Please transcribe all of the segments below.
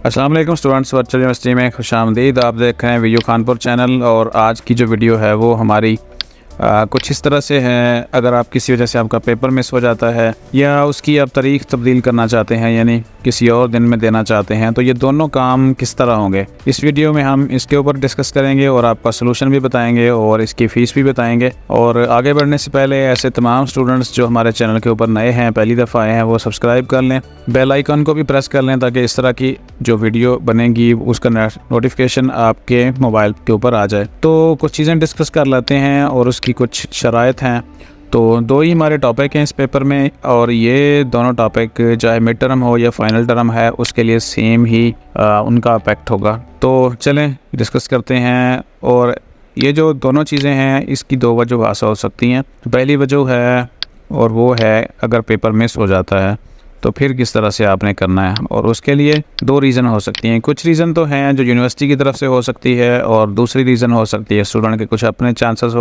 अस्सलाम वालेकुम students, virtual university में खुशामदीद। आप देख रहे हैं वीडियो खानपुर चैनल। और आज की जो वीडियो है वो हमारी कुछ इस तरह से है। अगर आप किसी वजह से आपका पेपर मिस हो जाता है या उसकी आप तारीख तब्दील करना चाहते हैं, यानी किसी और दिन में देना चाहते हैं, तो ये दोनों काम किस तरह होंगे, इस वीडियो में हम इसके ऊपर डिस्कस करेंगे और आपका सलूशन भी बताएंगे और इसकी फ़ीस भी बताएंगे। और आगे बढ़ने से पहले ऐसे तमाम स्टूडेंट्स जो हमारे चैनल के ऊपर नए हैं, पहली दफ़ा आए हैं, वो सब्सक्राइब कर लें, बेल आइकन को भी प्रेस कर लें ताकि इस तरह की जो वीडियो बनेगी उसका नोटिफिकेशन आपके मोबाइल के ऊपर आ जाए। तो कुछ चीज़ें डिस्कस कर लेते हैं और उसकी कुछ शराइत हैं। तो दो ही हमारे टॉपिक हैं इस पेपर में, और ये दोनों टॉपिक चाहे मिड टर्म हो या फाइनल टर्म है उसके लिए सेम ही उनका इफेक्ट होगा। तो चलें डिस्कस करते हैं। और ये जो दोनों चीज़ें हैं इसकी दो वजह हो सकती हैं। पहली वजह है और वो है अगर पेपर मिस हो जाता है तो फिर किस तरह से आपने करना है, और उसके लिए दो रीज़न हो सकती हैं। कुछ रीज़न तो हैं जो यूनिवर्सिटी की तरफ से हो सकती है और दूसरी रीज़न हो सकती है स्टूडेंट के कुछ अपने चांसेस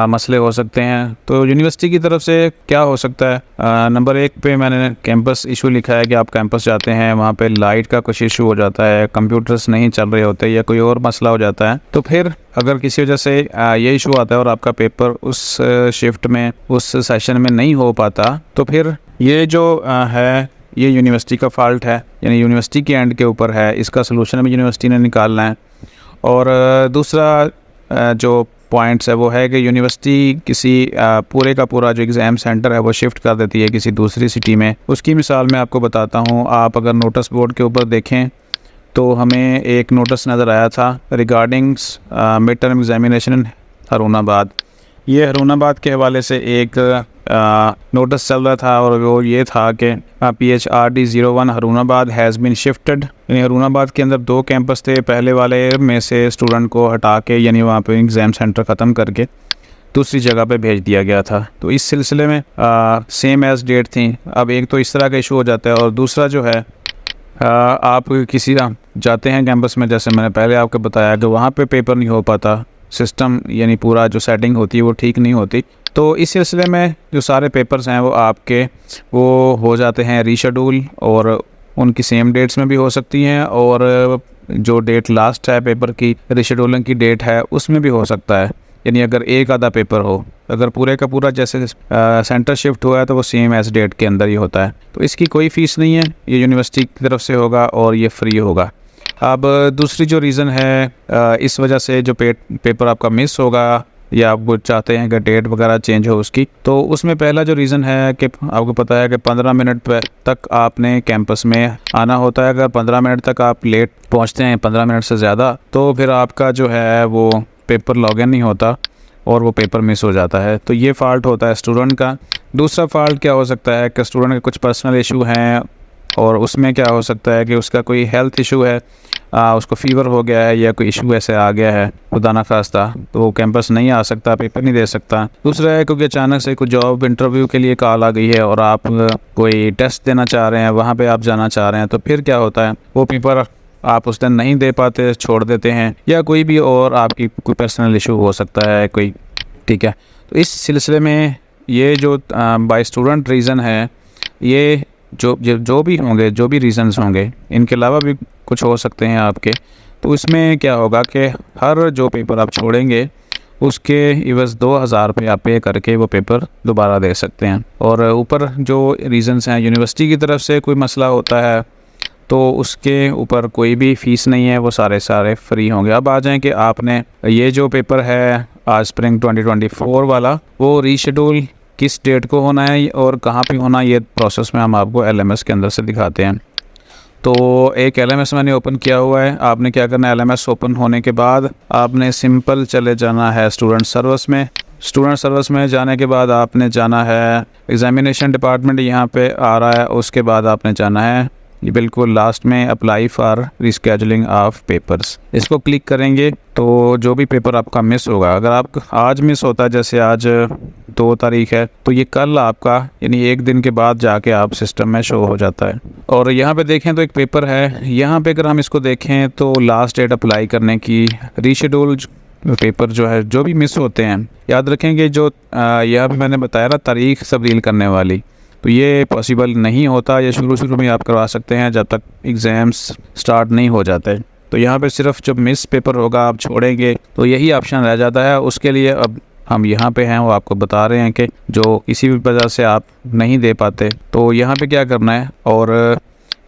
मसले हो सकते हैं। तो यूनिवर्सिटी की तरफ से क्या हो सकता है, नंबर 1 पे मैंने कैंपस इशू लिखा है कि आप कैंपस जाते हैं, वहाँ पे लाइट का कुछ इशू हो जाता है, कंप्यूटर्स नहीं चल रहे होते या कोई और मसला हो जाता है। तो फिर अगर किसी वजह से ये इशू आता है और आपका पेपर उस शिफ्ट में उस सेशन में नहीं हो पाता, तो फिर ये जो है ये यूनिवर्सिटी का फ़ॉल्ट है, यानी यूनिवर्सिटी के एंड के ऊपर है। इसका सलूशन भी यूनिवर्सिटी ने निकालना है। और दूसरा जो पॉइंट्स है वो है कि यूनिवर्सिटी किसी पूरे का पूरा जो एग्ज़ाम सेंटर है वो शिफ्ट कर देती है किसी दूसरी सिटी में। उसकी मिसाल मैं आपको बताता हूँ। आप अगर नोटिस बोर्ड के ऊपर देखें तो हमें एक नोटिस नज़र आया था रिगार्डिंग्स मिड टर्म एग्जामिनेशन हरूनाबाद। ये हरूनाबाद के हवाले से एक नोटिस चल रहा था और वो ये था कि PHRD 01 Harunabad has been shifted. यानी हरूनाबाद के अंदर 2 कैंपस थे, पहले वाले में से स्टूडेंट को हटा के यानी वहाँ पे एग्ज़ाम सेंटर ख़त्म करके दूसरी जगह पे भेज दिया गया था। तो इस सिलसिले में सेम एज़ डेट थी। अब एक तो इस तरह का इशू हो जाता है, और दूसरा जो है आप किसी जाते हैं कैंपस में, जैसे मैंने पहले आपको बताया कि वहाँ पे पेपर नहीं हो पाता, सिस्टम यानी पूरा जो सेटिंग होती है वो ठीक नहीं होती। तो इस सिलसिले में जो सारे पेपर्स हैं वो आपके वो हो जाते हैं रीशेड्यूल, और उनकी सेम डेट्स में भी हो सकती हैं, और जो डेट लास्ट है पेपर की रीशेड्यूलिंग की डेट है उसमें भी हो सकता है। यानी अगर एक आधा पेपर हो, अगर पूरे का पूरा जैसे सेंटर शिफ्ट हुआ है तो वो सेम एज डेट के अंदर ही होता है। तो इसकी कोई फ़ीस नहीं है, ये यूनिवर्सिटी की तरफ से होगा और ये फ्री होगा। अब दूसरी जो रीज़न है इस वजह से जो पेपर आपका मिस होगा या आप वो चाहते हैं कि डेट वगैरह चेंज हो उसकी, तो उसमें पहला जो रीज़न है कि आपको पता है कि 15 मिनट तक आपने कैंपस में आना होता है। अगर 15 मिनट तक आप लेट पहुंचते हैं, 15 मिनट से ज़्यादा, तो फिर आपका जो है वो पेपर लॉगिन नहीं होता और वो पेपर मिस हो जाता है। तो ये फ़ॉल्ट होता है स्टूडेंट का। दूसरा फ़ॉल्ट क्या हो सकता है कि स्टूडेंट के कुछ पर्सनल इशू हैं, और उसमें क्या हो सकता है कि उसका कोई हेल्थ इशू है, उसको फ़ीवर हो गया है या कोई इशू ऐसे आ गया है खुदा ना खास्ता, तो वो कैंपस नहीं आ सकता, पेपर नहीं दे सकता। दूसरा है क्योंकि अचानक से कोई जॉब इंटरव्यू के लिए कॉल आ गई है और आप कोई टेस्ट देना चाह रहे हैं, वहाँ पे आप जाना चाह रहे हैं, तो फिर क्या होता है वो पेपर आप उस दिन नहीं दे पाते, छोड़ देते हैं, या कोई भी और आपकी कोई पर्सनल इशू हो सकता है कोई, ठीक है। तो इस सिलसिले में ये जो बाय स्टूडेंट रीज़न है, ये जो भी होंगे, जो भी रीज़न्स होंगे, इनके अलावा भी कुछ हो सकते हैं आपके। तो इसमें क्या होगा कि हर जो पेपर आप छोड़ेंगे उसके इवज़ 2000 रुपये आप पे करके वो पेपर दोबारा दे सकते हैं। और ऊपर जो रीज़न्स हैं, यूनिवर्सिटी की तरफ से कोई मसला होता है तो उसके ऊपर कोई भी फ़ीस नहीं है, वो सारे फ्री होंगे। अब आ जाएं कि आपने ये जो पेपर है आज स्प्रिंग 2024 वाला, वो रीशेड्यूल किस डेट को होना है और कहाँ पे होना है, ये प्रोसेस में हम आपको LMS के अंदर से दिखाते हैं। तो एक LMS मैंने ओपन किया हुआ है। आपने क्या करना है, LMS ओपन होने के बाद आपने सिंपल चले जाना है स्टूडेंट सर्विस में। स्टूडेंट सर्विस में जाने के बाद आपने जाना है एग्ज़ामिनेशन डिपार्टमेंट, यहाँ पे आ रहा है। उसके बाद आपने जाना है ये बिल्कुल लास्ट में अप्लाई फॉर रिस्केजुलिंग ऑफ पेपर्स, इसको क्लिक करेंगे तो जो भी पेपर आपका मिस होगा, अगर आप आज मिस होता है, जैसे आज 2 तारीख है, तो ये कल आपका यानी 1 दिन के बाद जाके आप सिस्टम में शो हो जाता है। और यहाँ पे देखें तो एक पेपर है, यहाँ पे अगर हम इसको देखें तो लास्ट डेट अप्लाई करने की, रीशेड्यूल पेपर जो है जो भी मिस होते हैं, याद रखेंगे जो यहाँ भी मैंने बताया ना तारीख तब्दील करने वाली, तो ये पॉसिबल नहीं होता। ये शुरू में आप करवा सकते हैं जब तक एग्ज़ाम्स स्टार्ट नहीं हो जाते। तो यहाँ पे सिर्फ जब मिस पेपर होगा आप छोड़ेंगे तो यही ऑप्शन रह जाता है। उसके लिए अब हम यहाँ पे हैं, वो आपको बता रहे हैं कि जो किसी भी वजह से आप नहीं दे पाते तो यहाँ पे क्या करना है। और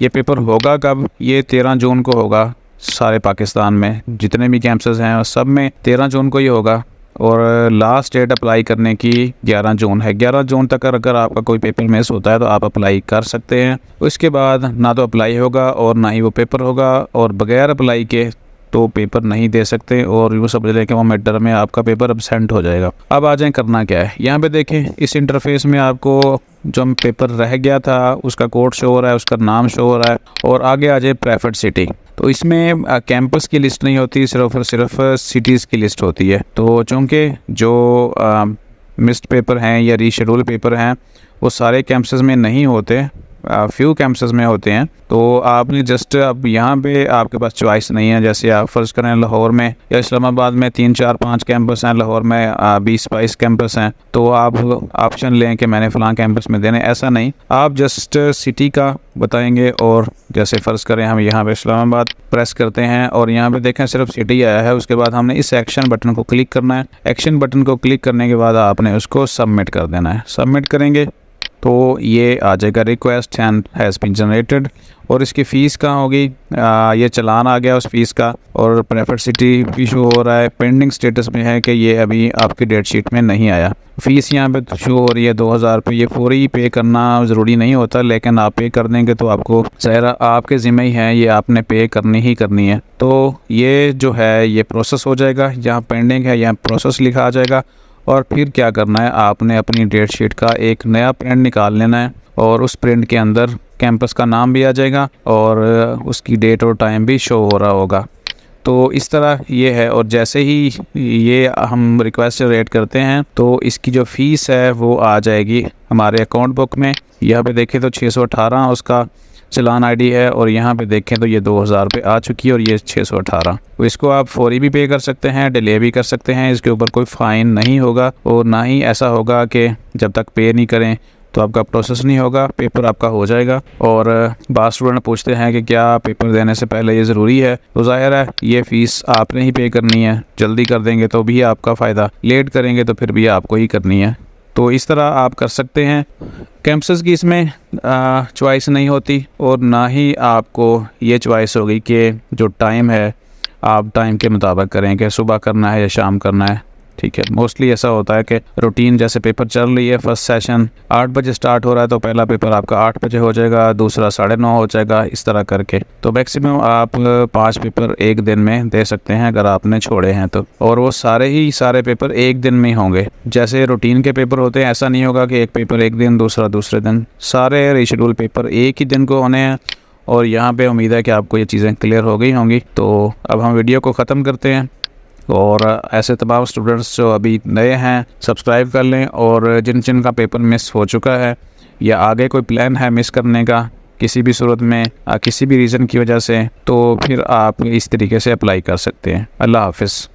ये पेपर होगा कब? ये 13 जून को होगा। सारे पाकिस्तान में जितने भी कैंपसेस हैं सब में 13 जून को ही होगा। और लास्ट डेट अप्लाई करने की 11 जून है। 11 जून तक अगर आपका कोई पेपर मिस होता है तो आप अप्लाई कर सकते हैं। उसके बाद ना तो अप्लाई होगा और ना ही वो पेपर होगा, और बगैर अप्लाई के तो पेपर नहीं दे सकते। और वो समझ लें कि वो मिड में आपका पेपर एब्सेंट हो जाएगा। अब आ जाएं करना क्या है। यहाँ पे देखें इस इंटरफेस में आपको जो पेपर रह गया था उसका कोड शो हो रहा है, उसका नाम शो हो रहा है, और आगे आ जाए प्रेफर्ड सिटी। तो इसमें कैंपस की लिस्ट नहीं होती, सिर्फ और सिर्फ सिटीज़ की लिस्ट होती है। तो चूँकि जो मिस्ड पेपर हैं या रीशेड्यूल पेपर हैं वो सारे कैंपसेस में नहीं होते, फ्यू कैंपसेस में होते हैं। तो आपने जस्ट अब यहाँ पे आपके पास चॉइस नहीं है। जैसे आप फ़र्ज़ करें लाहौर में या इस्लामाबाद में 3, 4, 5 कैंपस हैं, लाहौर में 20-22 कैंपस हैं, तो आप ऑप्शन लें कि मैंने फ़लाँ कैंपस में देने, ऐसा नहीं। आप जस्ट सिटी का बताएंगे और जैसे फ़र्ज़ करें हम यहाँ पे इस्लामाबाद प्रेस करते हैं और यहाँ पे देखें सिर्फ सिटी आया है। उसके बाद हमने इस एक्शन बटन को क्लिक करना है। एक्शन बटन को क्लिक करने के बाद आपने उसको सबमिट कर देना है। सबमिट करेंगे तो ये आ जाएगा request and has been generated. और इसकी फ़ीस कहाँ होगी? ये चालान आ गया उस फ़ीस का, और प्रेफर्ड सिटी भी शो हो रहा है। पेंडिंग स्टेटस में है कि ये अभी आपकी डेट शीट में नहीं आया। फ़ीस यहाँ पे शो हो रही है 2000 रुपये। ये फौरी पे करना ज़रूरी नहीं होता, लेकिन आप पे कर देंगे तो आपको ज़ाहिर आपके ज़िम्मे ही है, ये आपने पे करनी ही करनी है। तो ये जो है ये प्रोसेस हो जाएगा। यहाँ पेंडिंग है, यहाँ प्रोसेस लिखा आ जाएगा। और फिर क्या करना है, आपने अपनी डेट शीट का एक नया प्रिंट निकाल लेना है, और उस प्रिंट के अंदर कैंपस का नाम भी आ जाएगा और उसकी डेट और टाइम भी शो हो रहा होगा। तो इस तरह ये है। और जैसे ही ये हम रिक्वेस्ट जनरेट करते हैं तो इसकी जो फ़ीस है वो आ जाएगी हमारे अकाउंट बुक में। यहाँ पे देखें तो 618 उसका चलान आईडी है, और यहाँ पे देखें तो ये 2000 रुपये आ चुकी है और ये 618। तो इसको आप फौरी भी पे कर सकते हैं, डिले भी कर सकते हैं। इसके ऊपर कोई फ़ाइन नहीं होगा, और ना ही ऐसा होगा कि जब तक पे नहीं करें तो आपका प्रोसेस नहीं होगा, पेपर आपका हो जाएगा। और बाद स्टूडेंट पूछते हैं कि क्या पेपर देने से पहले ये ज़रूरी है? तो ज़ाहिर है ये फ़ीस आपने ही पे करनी है। जल्दी कर देंगे तो भी आपका फ़ायदा, लेट करेंगे तो फिर भी आपको ही करनी है। तो इस तरह आप कर सकते हैं। कैंपस की इसमें चॉइस नहीं होती, और ना ही आपको ये चॉइस होगी कि जो टाइम है आप टाइम के मुताबिक करें कि सुबह करना है या शाम करना है। ठीक है, मोस्टली ऐसा होता है कि रूटीन जैसे पेपर चल रही है, फर्स्ट सेशन 8 बजे स्टार्ट हो रहा है तो पहला पेपर आपका 8 बजे हो जाएगा, दूसरा 9:30 हो जाएगा, इस तरह करके। तो मैक्सिमम आप 5 पेपर एक दिन में दे सकते हैं अगर आपने छोड़े हैं तो। और वो सारे पेपर एक दिन में होंगे। जैसे रूटीन के पेपर होते हैं ऐसा नहीं होगा कि एक पेपर एक दिन दूसरा दूसरे दिन, सारे रीशेड्यूल पेपर एक ही दिन को होने हैं। और यहाँ पे उम्मीद है कि आपको ये चीज़ें क्लियर हो गई होंगी। तो अब हम वीडियो को ख़त्म करते हैं, और ऐसे तमाम स्टूडेंट्स जो अभी नए हैं सब्सक्राइब कर लें। और जिनका पेपर मिस हो चुका है या आगे कोई प्लान है मिस करने का किसी भी सूरत में किसी भी रीज़न की वजह से, तो फिर आप इस तरीके से अप्लाई कर सकते हैं। अल्लाह हाफ़िज़।